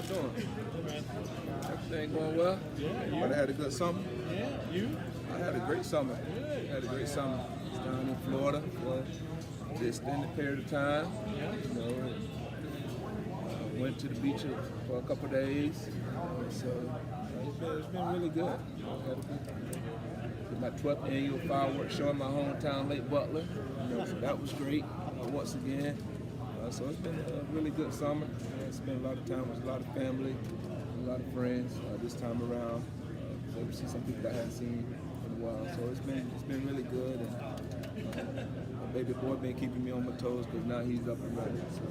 y'all doing? Hey, man. Everything going well? Yeah, you? Everybody had a good summer? Yeah, you? I had a great summer. Good. Had a great summer. I was down in Florida for an extended period of time. Yeah. You know, went to the beach for a couple of days. So it's been really good. Had a did my 12th annual fireworks show in my hometown, Lake Butler. You know, so that was great once again. So it's been a really good summer. I spent a lot of time with a lot of family, a lot of friends this time around. So to see some people that I haven't seen in a while. So it's been really good. And my baby boy been keeping me on my toes because now he's up and running. So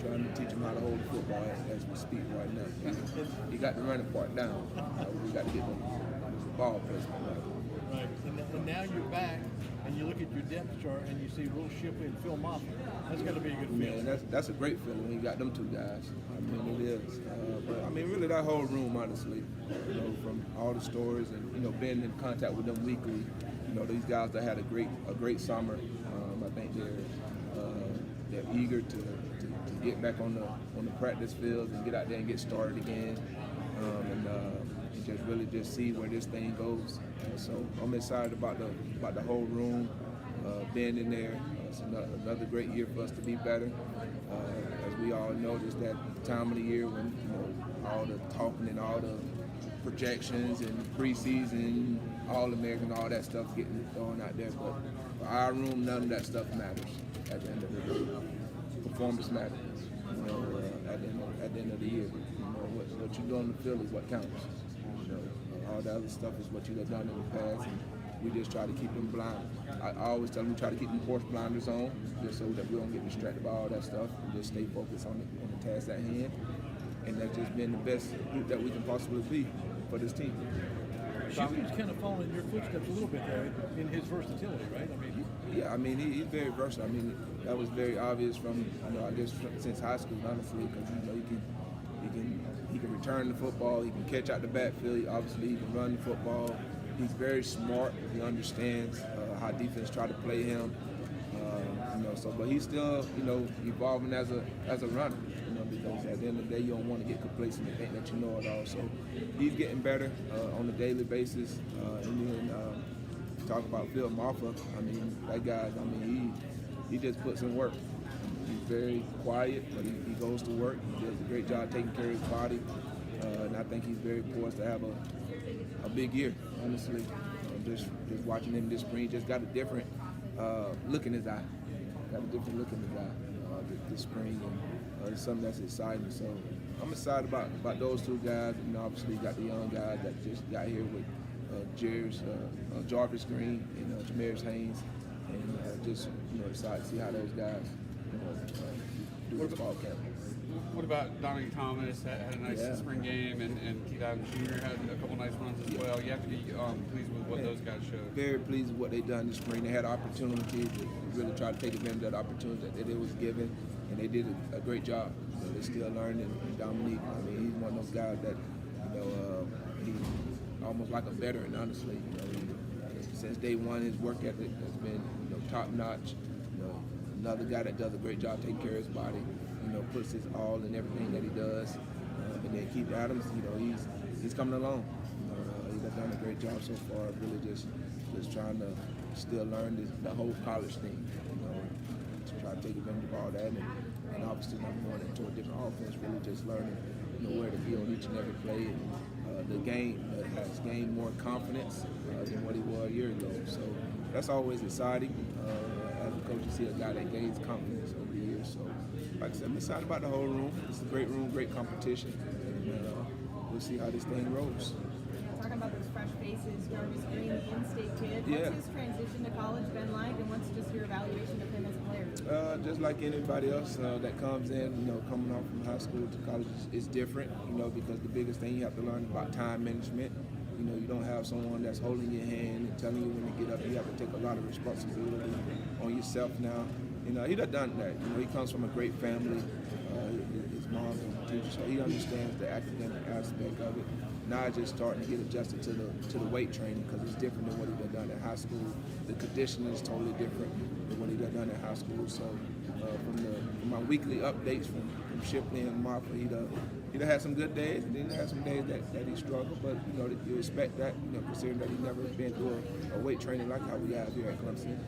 trying to teach him how to hold the football as we speak right now. He got the running part down. We got to get the ball placement right. Right. And now you're back, and you look at your depth chart, and you see Will Shipley and Phil Moffitt. That's got to be a good feeling. Man, that's a great feeling when you got them two guys. I mean, it is. But I mean, really, that whole room, honestly, you know, from all the stories and you know, being in contact with them weekly. You know, these guys that had a great summer. I think they're eager to get back on the practice field and get out there and get started again. And just really just see where this thing goes. So I'm excited about the whole room being in there. It's another great year for us to be better. As we all know, it's that time of the year when you know all the talking and all the projections and preseason, All-American, all that stuff getting thrown out there. But for our room, none of that stuff matters at the end of the day. Performance matters. You know, at the end of the year, you know what you do on the field is what counts. You know, all the other stuff is what you have done in the past, and we just try to keep them blind. I always tell them try to keep them horse blinders on, just so that we don't get distracted by all that stuff, and just stay focused on the task at hand. And that's just been the best group that we can possibly be for this team. Shipley's kind of fallen in your footsteps a little bit there in his versatility, right? I mean, yeah, I mean he's very versatile. I mean that was very obvious from I guess since high school, honestly, because you know he can return the football, he can catch out the backfield. Obviously, he can run the football. He's very smart. He understands how defense try to play him. You know, so but he's still evolving as a runner. You know, because at the end of the day, you don't want to get complacent and think that you know it all. So he's getting better on a daily basis. And then talk about Phil Moffitt. I mean, that guy. I mean, he just puts in work. He's very quiet, but he goes to work. He does a great job taking care of his body, and I think he's very poised to have a big year. Honestly, just watching him this spring, just got a different look in his eye. Got a different look in his eye this spring, and it's something that's exciting. So I'm excited about those two guys. And obviously, you got the young guys that just got here with Jarvis Green and Jameris Haynes, and just excited to see how those guys do this ball camp. What about Donnie Thomas? Had a nice spring game, and Keith Adams Jr. had a couple nice runs as well. You have to be pleased with what those guys showed. Very pleased with what they done this spring. They had opportunity to really try to take advantage of that opportunity that it was given, and they did a great job. You know, they're still learning. And Dominique, I mean, he's one of those guys that he's almost like a veteran. Honestly, since day one, his work ethic has been top notch. Another guy that does a great job taking care of his body. Puts his all in everything that he does. And then Keith Adams, he's coming along. He's done a great job so far. Really just trying to still learn the whole college thing. To try to take advantage of all that, and obviously not going into a different offense. Really just learning where to be on each and every play. And the game has gained more confidence than what he was a year ago. So that's always exciting. As a coach, you see a guy that gains confidence over the years. So, like I said, I'm excited about the whole room. It's a great room, great competition, and we'll see how this thing rolls. Talking about those fresh faces, Jarvis Green, the in-state kid. What's his transition to college been like, and what's just your evaluation of him as a player? Just like anybody else that comes in, coming off from high school to college is different, because the biggest thing you have to learn about time management. You don't have someone that's holding your hand and telling you when to get up. You have to take a lot of responsibility on yourself now. He done that. He comes from a great family. His mom's a teacher, so he understands the academic aspect of it. Now just starting to get adjusted to the weight training because it's different than what he done in high school. The conditioning is totally different than what he done in high school. So from my weekly updates from Shipley and Marfa. He'd had some good days, and then he had some days that he struggled. But you expect that, considering that he's never been through a weight training like how we have here at Clemson.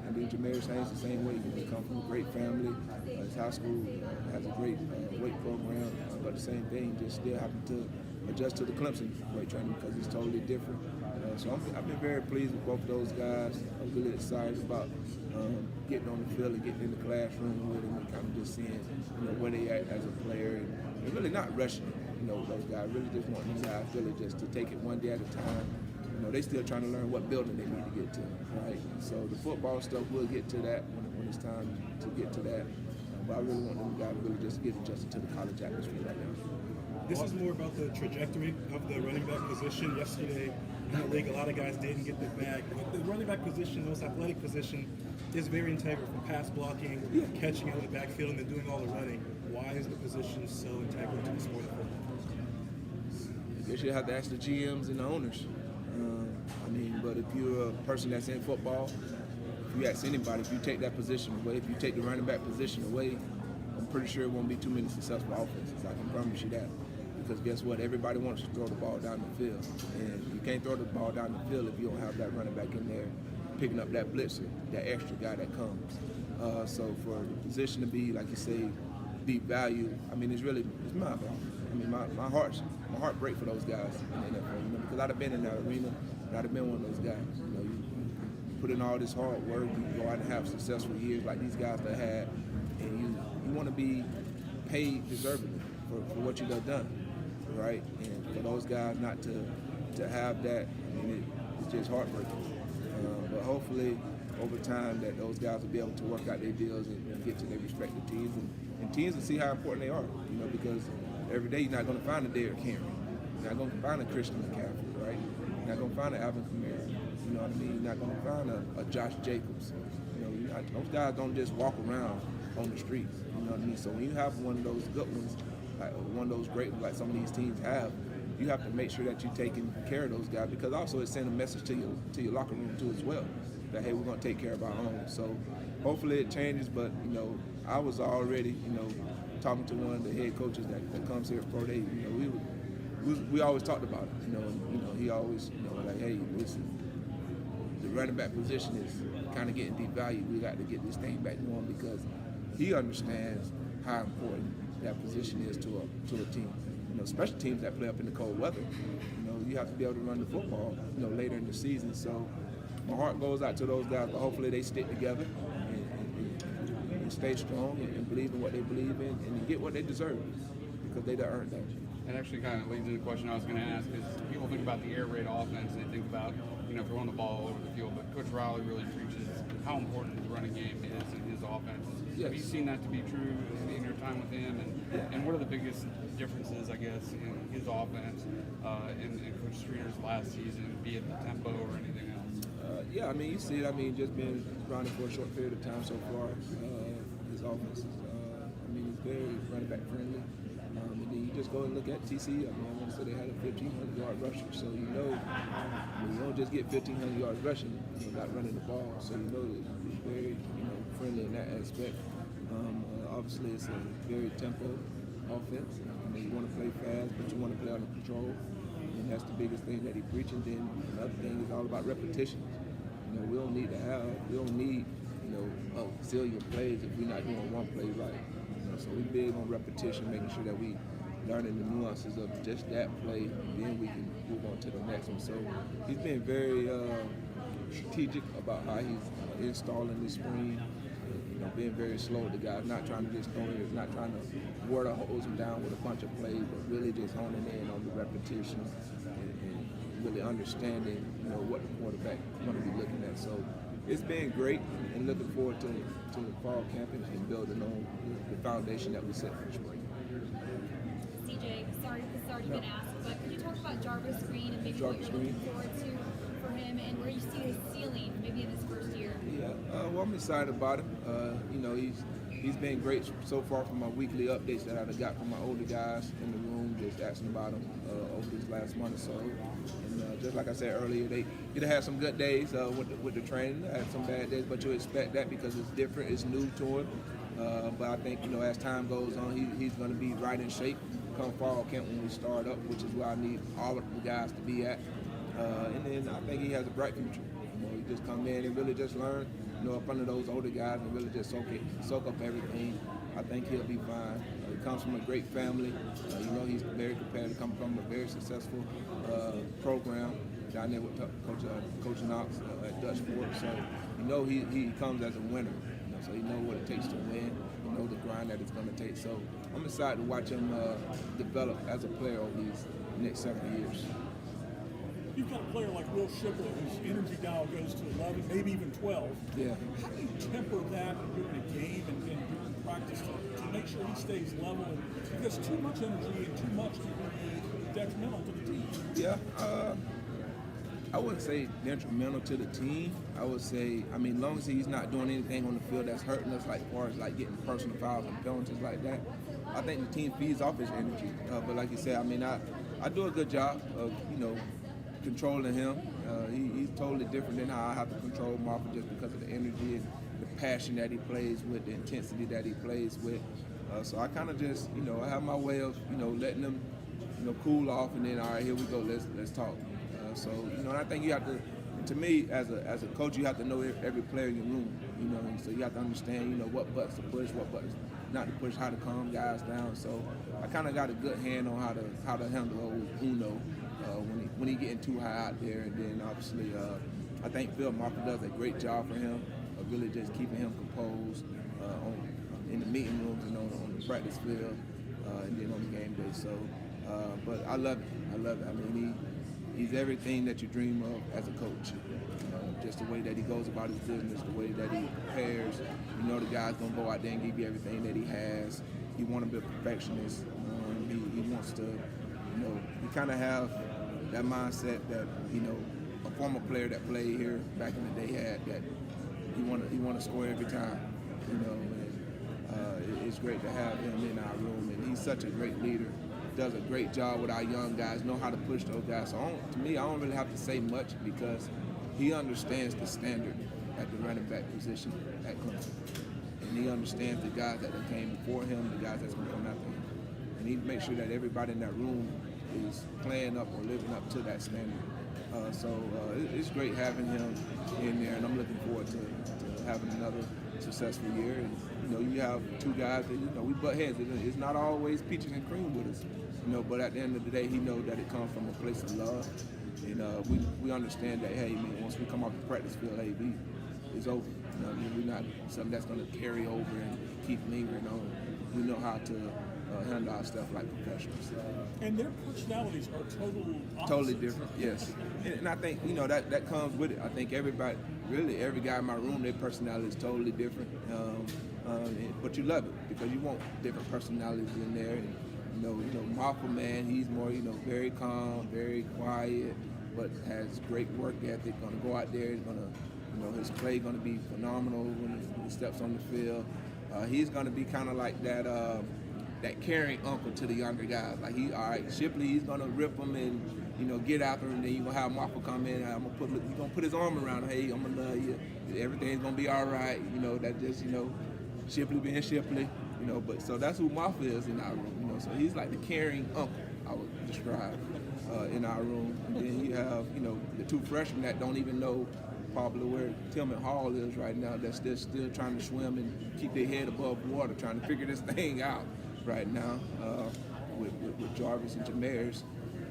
And then Jameer Haynes the same way. He comes from a great family. His high school has a great weight program, but the same thing, just still having to adjust to the Clemson weight training because it's totally different. So I've been very pleased with both of those guys. I'm really excited about getting on the field and getting in the classroom with them and kind of just seeing where they at as a player and really not rushing those guys. Really just wanting these guys really just to take it one day at a time. They still trying to learn what building they need to get to, right? So the football stuff, we'll get to that when it's time to get to that. But I really want them guys really just get adjusted to the college atmosphere right now. This is more about the trajectory of the running back position. Yesterday in the league, a lot of guys didn't get the bag. But the running back position, the most athletic position, is very integral from pass blocking, catching out of the backfield, and then doing all the running. Why is the position so integral to the sport of football? I guess you have to ask the GMs and the owners. But if you're a person that's in football, if you ask anybody, if you take that position away, if you take the running back position away, I'm pretty sure it won't be too many successful offenses. I can promise you that. Because guess what? Everybody wants to throw the ball down the field. And you can't throw the ball down the field if you don't have that running back in there picking up that blitzer, that extra guy that comes. So for the position to be, like you say, deep value, it's mind-boggling. My heart breaks for those guys in the NFL, because I'd have been in that arena and I'd have been one of those guys. You put in all this hard work, you go out and have successful years like these guys that had, and you want to be paid deservedly for what you have done, right? And for those guys not to have that, it's just heartbreaking. But hopefully, over time, that those guys will be able to work out their deals and get to their respective teams, and teams will see how important they are, because every day you're not going to find a Derrick Henry. You're not going to find a Christian McCaffrey, right? You're not going to find an Alvin Kamara. You know what I mean? You're not going to find a Josh Jacobs. Those guys don't just walk around on the streets. You know what I mean? So when you have one of those good ones, like one of those great ones, like some of these teams have, you have to make sure that you're taking care of those guys, because also it sends a message to your locker room too as well, that hey, we're going to take care of our own. So hopefully it changes, but I was already talking to one of the head coaches that comes here at Pro Day. We always talked about it. He always like, hey, listen, the running back position is kind of getting devalued. We got to get this thing back going, because he understands how important that position is to a team. Special teams that play up in the cold weather. You have to be able to run the football, later in the season. So my heart goes out to those guys, but hopefully they stick together and stay strong and believe in what they believe in and get what they deserve, because they done earned that. It actually kind of leads into the question I was going to ask, is people think about the air raid offense and they think about, throwing the ball all over the field, but Coach Riley really preaches how important the running game is in his offense. Yes. Have you seen that to be true in your time with him? And what are the biggest differences, I guess, in his offense and Coach Streeter's last season, be it the tempo or anything else? You see it. Just being around it for a short period of time so far, his offense is, it's very running back friendly. And then you just go and look at TCU. I want to say they had a 1,500-yard rusher, so you don't just get 1,500 yards rushing, not running the ball. So it's very friendly in that aspect. Obviously, it's a very tempo offense. You want to play fast, but you want to play under control, and that's the biggest thing that he preaches. Then another thing is all about repetition. We don't need a zillion plays if we're not doing one play right. So we're big on repetition, making sure that we learning the nuances of just that play, and then we can move on to the next one. So he's been very strategic about how he's installing the screen, being very slow with the guys, not trying to just throw it, not trying to water hose them down with a bunch of plays, but really just honing in on the repetition and really understanding, what the quarterback is going to be looking at. So it's been great, and looking forward to the fall camp and building on the foundation that we set for the spring. CJ, sorry if this has already been asked, but could you talk about Jarvis Green and maybe what you're looking forward to for him and where you see his ceiling maybe in his first year? I'm excited about him. He's been great so far from my weekly updates that I've got from my older guys in the room, just asking about him over this last month or so. And just like I said earlier, he'd had some good days with the training, had some bad days, but you expect that because it's different, it's new to him. But I think, as time goes on, he's going to be right in shape come fall camp when we start up, which is where I need all of the guys to be at. And then I think he has a bright future. He just come in and really just learn, up under those older guys and really just soak up everything. I think he'll be fine. He comes from a great family. He's very competitive, come from a very successful program down there with Coach Knox at Dutch Fork. So, he comes as a winner. So he knows what it takes to win. He knows the grind that it's going to take. So I'm excited to watch him develop as a player over these next several years. You've got a player like Will Shipley whose energy dial goes to 11, maybe even 12. Yeah. How do you temper that during a game and during practice to make sure he stays level? Because too much energy and too much can be detrimental to the team. Yeah. I wouldn't say detrimental to the team. I would say, as long as he's not doing anything on the field that's hurting us, like as far as like getting personal fouls and penalties like that, I think the team feeds off his energy. But like you said, I do a good job of, controlling him. He's totally different than how I have to control Marfa just because of the energy and the passion that he plays with, the intensity that he plays with. So I kind of just, I have my way of, letting him, cool off, and then all right, here we go, let's talk. So and I think you have to me as a coach, you have to know every player in your room. So you have to understand, what buttons to push, what buttons not to push, how to calm guys down. So I kind of got a good hand on how to handle old Uno when he getting too high out there. And then obviously I think Phil Marfa does a great job for him of really just keeping him composed in the meeting rooms and on the practice field and then on the game day. So but I love it. He's everything that you dream of as a coach. Just the way that he goes about his business, the way that he prepares. The guy's gonna go out there and give you everything that he has. He wants to be a perfectionist. He wants to, he kind of have that mindset that a former player that played here back in the day had, that he want to score every time. And it's great to have him in our room, and he's such a great leader. Does a great job with our young guys, know how to push those guys. So to me, I don't really have to say much because he understands the standard at the running back position at Clemson. And he understands the guys that came before him, the guys that's going to come after him. And he makes sure that everybody in that room is playing up or living up to that standard. So it's great having him in there, and I'm looking forward to having another successful year. And you have two guys that we butt heads. It's not always peaches and cream with us, but at the end of the day, he knows that it comes from a place of love, and we understand that, hey man, once we come off the practice field, hey, it's over. We're not something that's going to carry over and keep lingering on. We know how to handle our stuff like professionals. And their personalities are opposites. Totally different, yes. And I think, that comes with it. I think everybody, really every guy in my room, their personality is totally different. But you love it because you want different personalities in there. And, Marfa, man, he's more, very calm, very quiet, but has great work ethic. Going to go out there, he's going to, his play going to be phenomenal when he steps on the field. He's going to be kind of like that caring uncle to the younger guys. Like Shipley, he's going to rip them and, get after him. And then you're going to have Marfa come in. He's going to put his arm around him. Hey, I'm going to love you. Everything's going to be all right. That just, Shipley being Shipley. But so that's who Marfa is in our room. So he's like the caring uncle, I would describe, in our room. And then you have, the two freshmen that don't even know probably where Tillman Hall is right now. That's still trying to swim and keep their head above water, trying to figure this thing out right now with Jarvis and Jameers.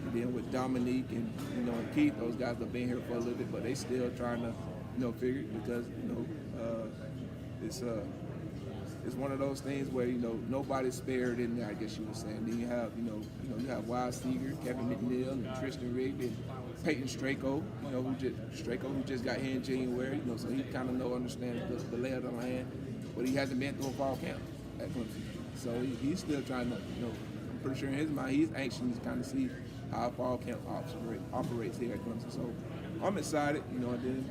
And then with Dominique and and Keith, those guys have been here for a little bit, but they still trying to figure it because it's one of those things where nobody's spared in there, I guess you were saying. Then you have you have Wild Seeger, Kevin McNeil, and Tristan Rigby, and Peyton Straco, who just got here in January. So he kind of understands the lay of the land, but he hasn't been through a fall camp at Clemson. So he's still trying to I'm pretty sure in his mind he's anxious to kind of see how fall camp operates here at Clemson. So I'm excited, and then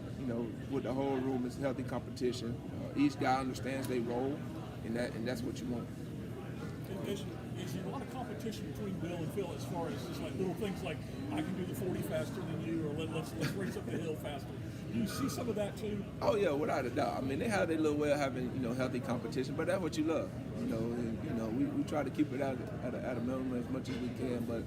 with the whole room, it's healthy competition. Each guy understands their role. And that's what you want. Is there a lot of competition between Will and Phil as far as just like little things like I can do the 40 faster than you, or let's race up the hill faster? you see some of that too? Oh yeah, without a doubt. I mean, they have their little way of having healthy competition, but that's what you love. We try to keep it at a minimum as much as we can. But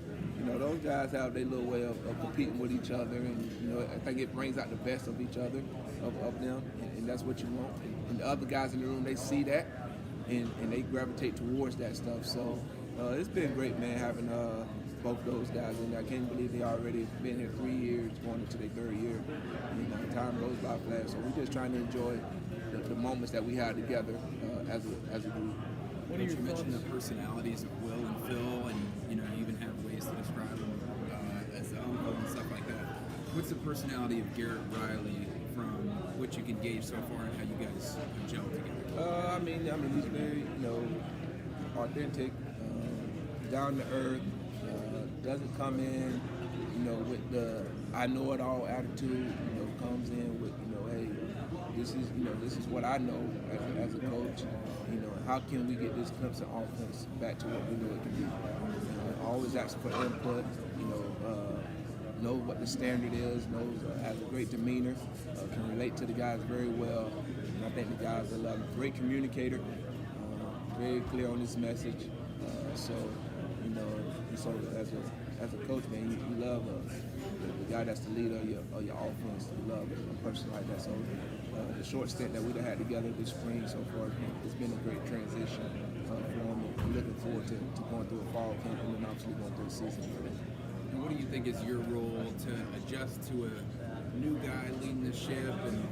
those guys have their little way of competing with each other, and I think it brings out the best of each other, of them, and that's what you want. And the other guys in the room, they see that, and they gravitate towards that stuff. So it's been great, man, having both those guys in there. I can't believe they already been here 3 years, going into their third year. Time goes by fast, so we're just trying to enjoy the moments that we had together as a group. What are You your mentioned thoughts? the personalities of Will and Phil, and you even have ways to describe them as the uncle and stuff like that. What's the personality of Garrett Riley from what you can gauge so far, and how you guys have gelled together? I mean, he's very, authentic, down to earth. Doesn't come in, with the I know it all attitude. Comes in with, hey, this is what I know as a coach. How can we get this Clemson offense back to what we know it can be? Always ask for input. Know what the standard is. Knows has a great demeanor. Can relate to the guys very well. And I think the guys are loving. Great communicator. Very clear on his message. So as a coach, man, you love the guy that's the leader of your offense. You love a person like that. So the short stint that we've had together this spring so far, it's been a great transition for him. I'm looking forward to going through a fall camp and then obviously going through the season for them. And what do you think is your role to adjust to a new guy leading the ship, and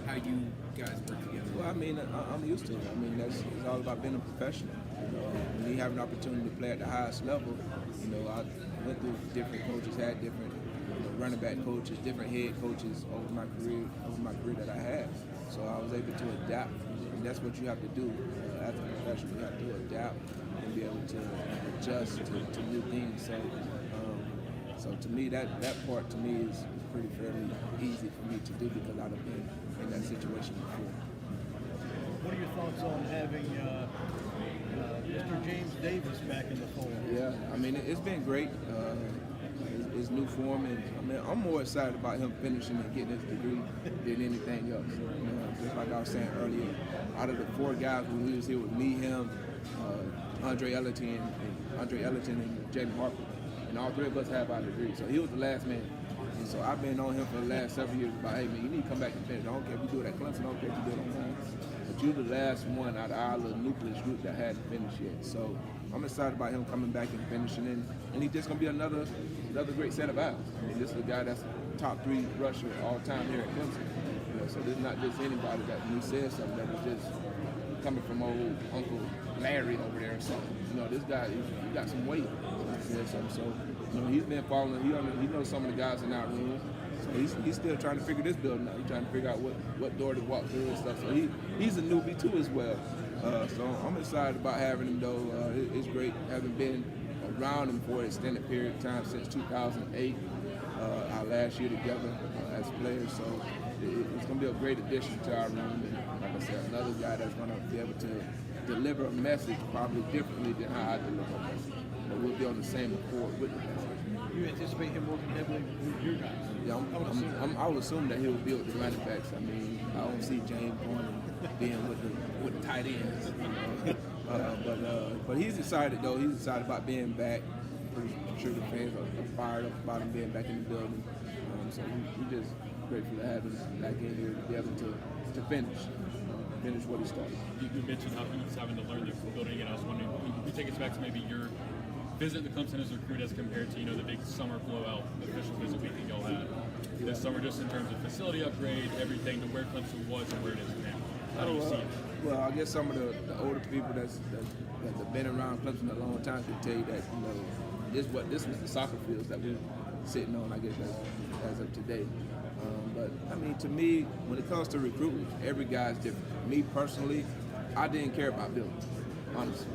how you guys work together? Well, I mean, I'm used to it. I mean, it's all about being a professional. When you have an opportunity to play at the highest level, I went through different coaches, had different running back coaches, different head coaches over my career that I had. So I was able to adapt, and that's what you have to do as a professional. You have to adapt and be able to adjust to new things. So to me, that part to me is pretty fairly easy for me to do because I've been in that situation before. What are your thoughts on having Mr. James Davis back in the fold? Yeah, I mean, it's been great. His new form, and I mean, I'm more excited about him finishing and getting his degree than anything else. Just like I was saying earlier, out of the four guys when we was here with me, him, Andre Ellington, and Jamie Harper, and all three of us have our degree. So he was the last man. And so I've been on him for the last several years about, hey man, you need to come back and finish. I don't care if you do it at Clemson, I don't care if you do it on home. But you're the last one out of our little nucleus group that hadn't finished yet. So I'm excited about him coming back and finishing, and he's just gonna be another great set of eyes. I mean, this is a guy that's top 3 rusher all time here at Clemson. So this is not just anybody that when he says something that was just coming from old Uncle Larry over there or something. This guy, he got some weight. So he's been following. He knows some of the guys in our room. So he's still trying to figure this building out. He's trying to figure out what door to walk through and stuff. So he's a newbie too as well. So I'm excited about having him though. It's great having been around him for an extended period of time since 2008, our last year together as players. So it's going to be a great addition to our room. And like I said, another guy that's going to be able to deliver a message probably differently than how I deliver a message. But we'll be on the same accord with the message. You anticipate him working heavily with your guys? Yeah, I would assume that he'll be with the running backs. I mean, I don't see James going and being with the tight ends. But he's excited though. He's excited about being back. Pretty sure the fans are fired up about him being back in the building. So we just grateful to have him back in here to be able to finish what he started. You mentioned how he's having to learn the building, and I was wondering, can you take us back to maybe your visit to Clemson as a recruit as compared to the big summer blowout official visit week that y'all had this summer, just in terms of facility upgrade, everything, to where Clemson was and where it is now? How do you see it? Well, I guess some of the older people that have been around Clemson a long time can tell you that this was the soccer fields that we're sitting on, I guess, as of today. But I mean, to me, when it comes to recruiting, every guy's different. Me personally, I didn't care about buildings, honestly.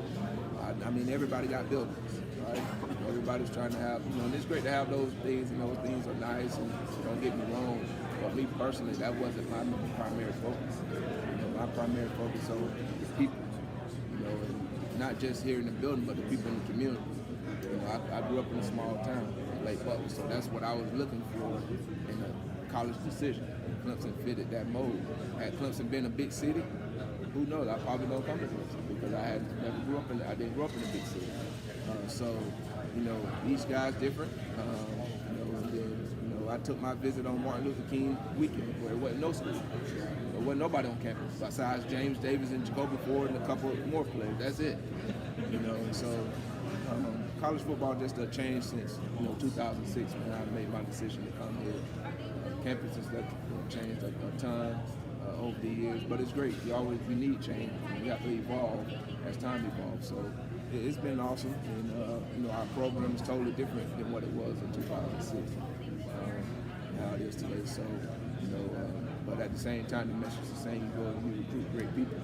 I mean, everybody got buildings, right? Everybody's trying to have, and it's great to have those things, and those things are nice, and don't get me wrong. But me personally, that wasn't my primary focus. My primary focus is people, and not just here in the building, but the people in the community. I grew up in a small town, Lake Butler, so that's what I was looking for in a college decision. Clemson fitted that mold. Had Clemson been a big city, who knows? I probably don't come to Clemson because I didn't grow up in a big city. So, each guy's different. And then, I took my visit on Martin Luther King weekend where there wasn't no school. There wasn't nobody on campus besides James Davis and Jacoby Ford and a couple more players. That's it. And so college football just changed since 2006 when I made my decision to come here. Campus has changed a ton over the years, but it's great. You need change. You have to evolve as time evolves. So it's been awesome, and our program is totally different than what it was in 2006. How it is today. So, but at the same time, the message is the same. You go and you recruit great people.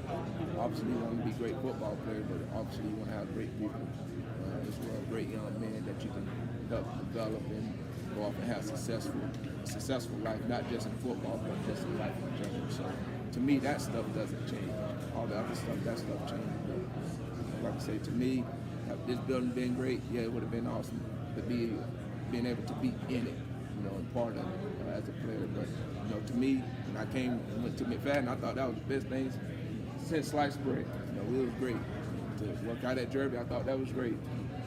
Obviously, you want to be great football players, but obviously, you want to have great people as well, great young men that you can help develop and go off and have successful life, not just in football, but just in life in general. So, to me, that stuff doesn't change. All the other stuff, that stuff changes. But, like I say, to me, have this building been great? Yeah, it would have been awesome to being able to be in it. And part of it as a player. But, to me, when I went to McFadden, I thought that was the best thing since sliced bread. It was great. To work out at Derby, I thought that was great.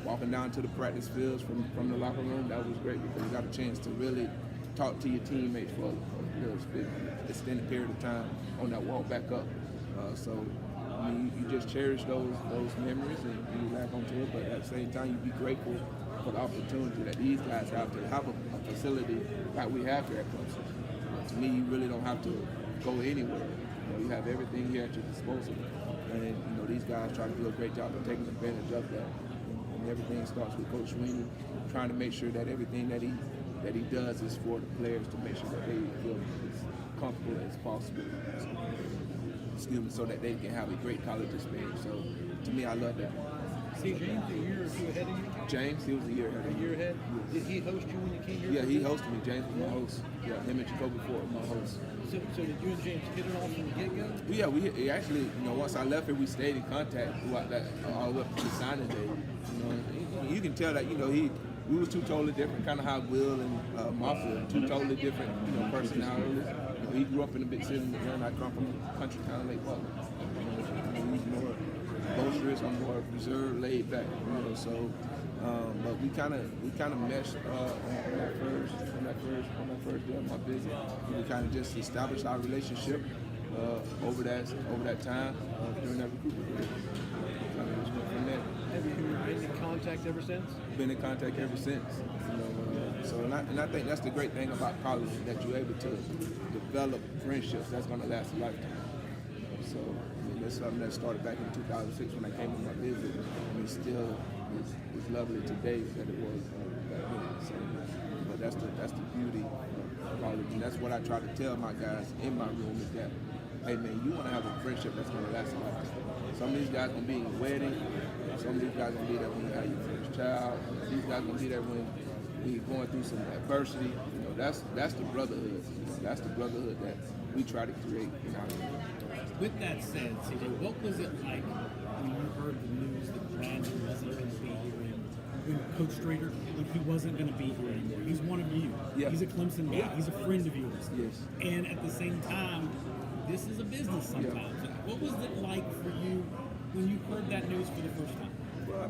Walking down to the practice fields from the locker room, that was great because you got a chance to really talk to your teammates for a extended period of time on that walk back up. So, you just cherish those memories and you back onto it, but at the same time, you be grateful for the opportunity that these guys have to have a facility like we have here at Clemson. To me, you really don't have to go anywhere. You have everything here at your disposal. And, these guys try to do a great job of taking advantage of that. And everything starts with Coach Sweeney trying to make sure that everything that he does is for the players to make sure that they feel as comfortable as possible. So that they can have a great college experience. So, to me, I love that. See, James a year or two ahead of you? James, he was a year ahead. A year ahead? Did he host you when you came here? Yeah, he hosted me. James was my host. Yeah, him and Jacoby Ford were my host. So did you and James hit it off from the get-go? Yeah, we actually, once I left here, we stayed in contact throughout that, all up to the signing day. You can tell that, we were two totally different, kind of how Will and Mafia, two totally different, personalities. He grew up in a big city, and I come from a country town of Lake Butler. He's more boisterous, I'm more reserved, laid back. So, but we kind of meshed on that first day of my visit. We kind of just established our relationship over that time during that recruitment period. Have you been in contact ever since? Been in contact ever since. So and I think that's the great thing about college, that you're able to develop friendships that's going to last a lifetime. So that's something that started back in 2006 when I came on my visit. Still is lovely today that it was back then. So, but that's the beauty of college, and that's what I try to tell my guys in my room is that, hey man, you want to have a friendship that's going to last a lifetime. Some of these guys going to be in your wedding. Some of these guys going to be there when you have your first child. These guys going to be there when you're going through some adversity. That's the brotherhood. That's the brotherhood that we try to create in our community. With that said, CJ, what was it like when you heard the news that Brandon wasn't going to be here, when Coach Strader, he wasn't going to be here anymore? He's one of you. Yeah. He's a Clemson guy. He's a friend of yours. Yes. And at the same time, this is a business sometimes. Yeah. What was it like for you when you heard that news for the first time? Well,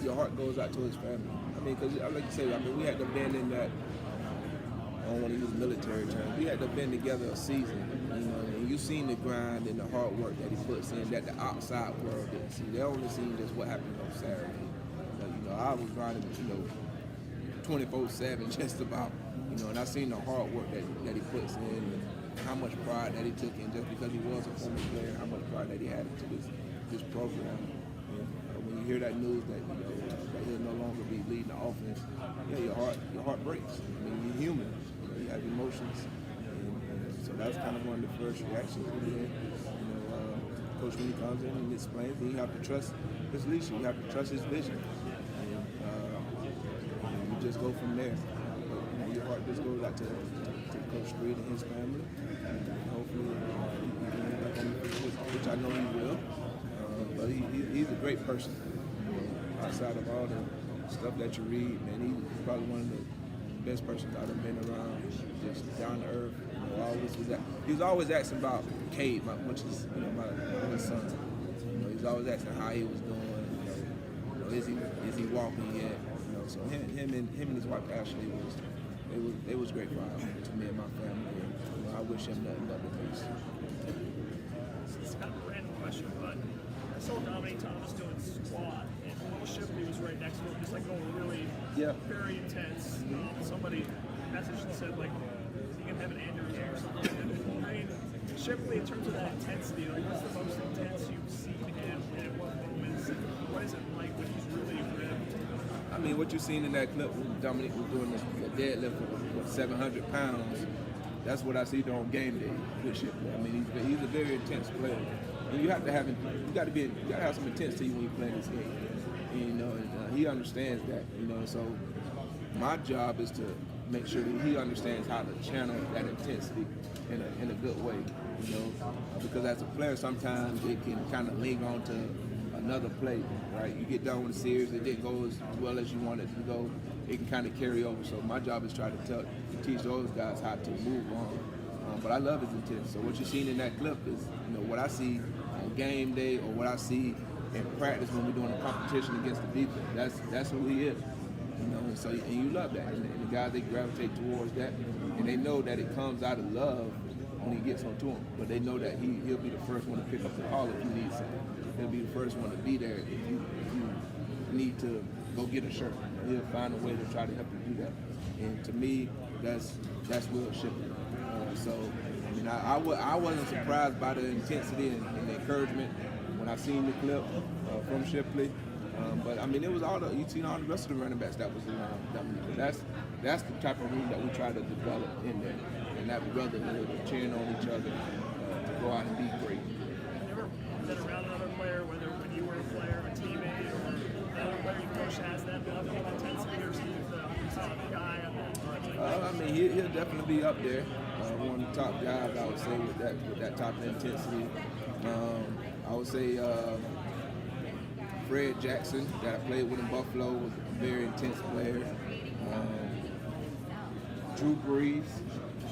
your heart goes out to his family. Because like you say, we had to been in that. I don't want to use military terms. We had to been together a season, and you seen the grind and the hard work that he puts in that the outside world didn't see. They only seen just what happened on Saturday. But, I was grinding, 24/7 just about, and I seen the hard work that he puts in, and how much pride that he took in just because he was a former player, how much pride that he had into this program. And when you hear that news that that he'll no longer be leading the offense, your heart breaks. You're human. You have emotions, and so that's kind of one of the first reactions. Coach when he comes in and explains, and you have to trust his leadership. You have to trust his vision, and you just go from there. But your heart just goes out to Coach Street and his family, and hopefully he can end up on the field, which I know he will. But he's a great person. Outside of all the stuff that you read, man, he's probably one of the best person I've ever been around. Just down to earth. You know, he was always asking about Cade, which is my son. You know, he's always asking how he was doing. You know, is he walking yet? You know, so him and his wife Ashley was great for to me and my family. And, you know, I wish him nothing but the best. It's kind of a random question, but I saw Dominic Thomas doing squat, and Will Shipley was right next to him, just like going really, very intense. Somebody messaged and said, like, you can have an aneurysm or something. And, I mean, Shipley, in terms of that intensity, like, what's the most intense you've seen him, and at what moments, and what is it like when he's really ripped? I mean, what you've seen in that clip when Dominic was doing this deadlift of 700 pounds, that's what I see on game day with Shipley. I mean, he's a very intense player. And you have to have some intensity when you play this game. And, you know, he understands that. You know, so my job is to make sure that he understands how to channel that intensity in a good way. You know, because as a player, sometimes it can kind of link on to another play, right? You get done with a series, it didn't go as well as you wanted it to go. It can kind of carry over. So my job is try to teach those guys how to move on. But I love his intent. So what you're seeing in that clip is, you know, what I see on game day or what I see in practice when we're doing a competition against the defense. That's who he is. You know, and so you love that. And the guys, they gravitate towards that, and they know that it comes out of love when he gets onto him. But they know that he'll be the first one to pick up the call if you need something. He'll be the first one to be there if you need to go get a shirt. He'll find a way to try to help you do that. And to me, that's Will Shipley. So, I mean, I wasn't surprised by the intensity and the encouragement when I seen the clip from Shipley. But I mean, it was you've seen all the rest of the running backs that was around Dominic. That's the type of room that we try to develop in there, and that brotherhood of cheering on each other to go out and be great. Have you ever been around another player, whether when you were a player, a teammate, or another player you coach has that level of intensity, or he's the guy on that? I mean, he'll definitely be up there. One of the top guys, I would say, with that type of intensity. I would say Fred Jackson, that I played with in Buffalo, was a very intense player. Drew Brees,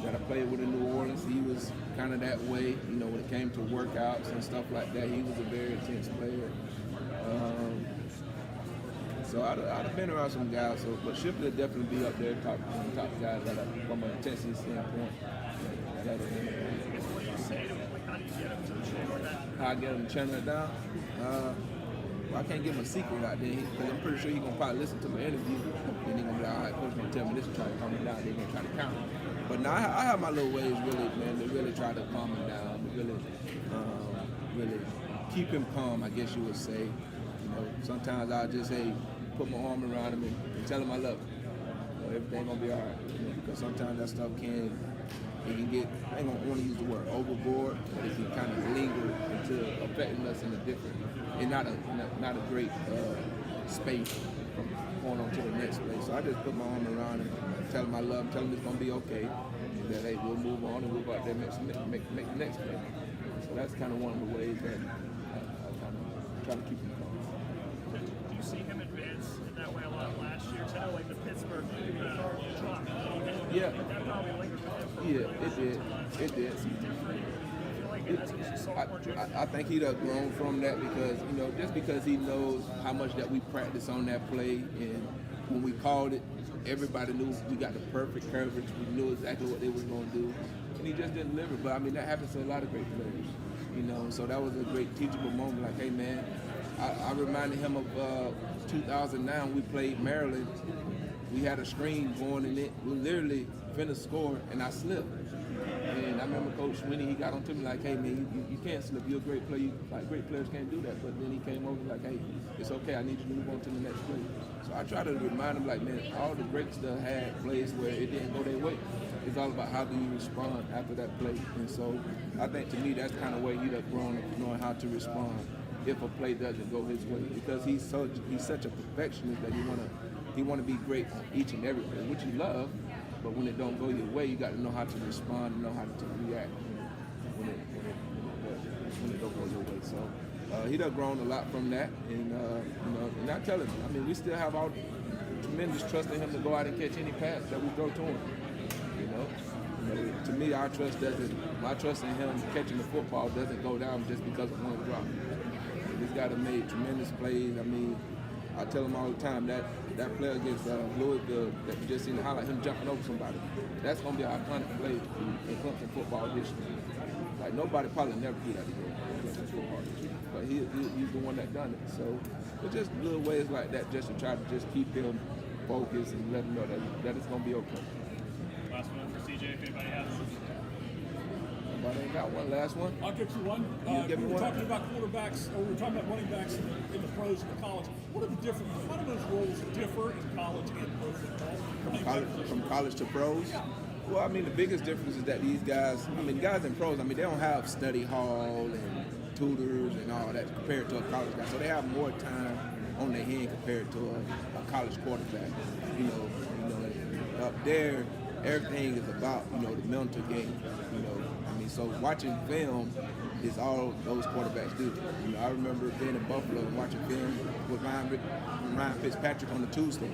that I played with in New Orleans, he was kind of that way. You know, when it came to workouts and stuff like that, he was a very intense player. So I'd have been around some guys, but Shipley would definitely be up there, top guys that from an intensity standpoint. How I get him to channel it down? Well, I can't give him a secret out there because I'm pretty sure he's gonna probably listen to my interview and he's gonna be like, all right, coach gonna tell me this and try to calm him down. They're gonna try to count him. But now I have my little ways, really, man, to really try to calm him down, to really keep him calm, I guess you would say. You know, sometimes I'll just put my arm around him and tell him I love him. You know, everything gonna be all right. You know, because sometimes that stuff can get, I ain't gonna want to use the word overboard, but it can kind of linger into affecting us in a different, and not a great space from going on to the next place. So I just put my arm around him, tell him I love him, tell him it's gonna be okay, and that hey, we'll move on and we'll go out there and make the next play. So that's kind of one of the ways that I kind of try to keep him calm. Do you see him advance in that way a lot last year? I know, like the Pittsburgh drop a little bit. Yeah. But that probably lingered with him. Yeah, it did. I think he'd have grown from that because, you know, just because he knows how much that we practice on that play, and when we called it, everybody knew we got the perfect coverage. We knew exactly what they were going to do, and he just didn't deliver. But I mean, that happens to a lot of great players, you know. So that was a great teachable moment. Like, hey man, I reminded him of 2009 when we played Maryland. We had a screen going in it. We literally finished score, and I slipped. And I remember Coach Winnie, he got on to me like, hey man, you can't slip. You're a great player. Like, great players can't do that. But then he came over like, hey, it's okay. I need you to move on to the next play. So I try to remind him like, man, all the greats that had plays where it didn't go their way. It's all about how do you respond after that play. And so I think to me that's kind of where he'd have grown up, knowing how to respond if a play doesn't go his way. Because he's such a perfectionist that he want to be great on each and every play, which you love. But when it don't go your way, you got to know how to respond and know how to react when it don't go your way. So he done grown a lot from that, and you know, and I tell him, I mean, we still have all tremendous trust in him to go out and catch any pass that we throw to him. You know, to me, my trust in him catching the football doesn't go down just because of one drop. This guy that made tremendous plays. I mean, I tell him all the time that play against Louisville that you just seen the highlight, him jumping over somebody. That's gonna be an iconic play in Clemson football history. Like nobody probably never do that again in Clemson football history. But he's the one that done it. So it's just little ways like that just to try to just keep him focused and let him know that it's gonna be okay. Last one for CJ, if anybody has one. Nobody ain't got one. Last one. I'll get you one. Give me We were one. talking about quarterbacks, or we were talking about running backs in the pros and the college. What are the different? How do those roles differ in college and pro football? From college to pros? Well, I mean, the biggest difference is that these guys, guys in pros, they don't have study hall and tutors and all that compared to a college guy. So they have more time on their hand compared to a college quarterback. You know, up there, everything is about, the mental game. So watching film is all those quarterbacks do. I remember being in Buffalo and watching film with Ryan Fitzpatrick on the Tuesday.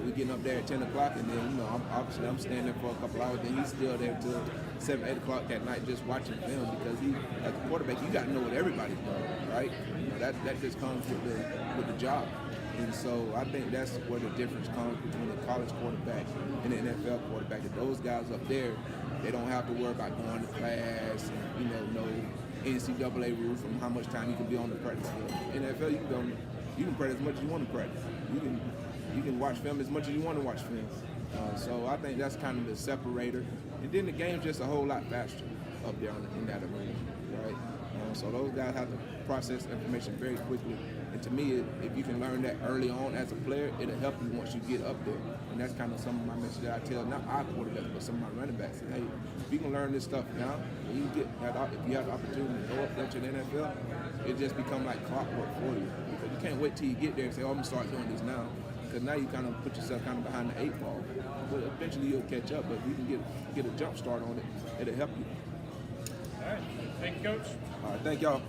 We getting up there at 10 o'clock, and then, I'm standing there for a couple hours, and he's still there till 7, 8 o'clock that night just watching film because as a quarterback, you got to know what everybody's doing, right? That just comes with the job. And so I think that's where the difference comes between the college quarterback and the NFL quarterback. That those guys up there, they don't have to worry about going to class and, no NCAA rules from how much time you can be on the practice field. In the NFL, you can practice as much as you want to practice. You can watch film as much as you want to watch film. So I think that's kind of the separator. And then the game's just a whole lot faster up there in that arena, right? So those guys have to process information very quickly. And to me, if you can learn that early on as a player, it'll help you once you get up there. And that's kind of some of my message that I tell, not our quarterbacks, but some of my running backs. Hey, if you can learn this stuff now, when you if you have the opportunity to go up there to the NFL, it just become like clockwork for you. Because you can't wait till you get there and say, I'm going to start doing this now. Because now you kind of put yourself kind of behind the 8 ball. But eventually you'll catch up. But if you can get a jump start on it, it'll help you. All right. Thank you, Coach. All right, thank y'all.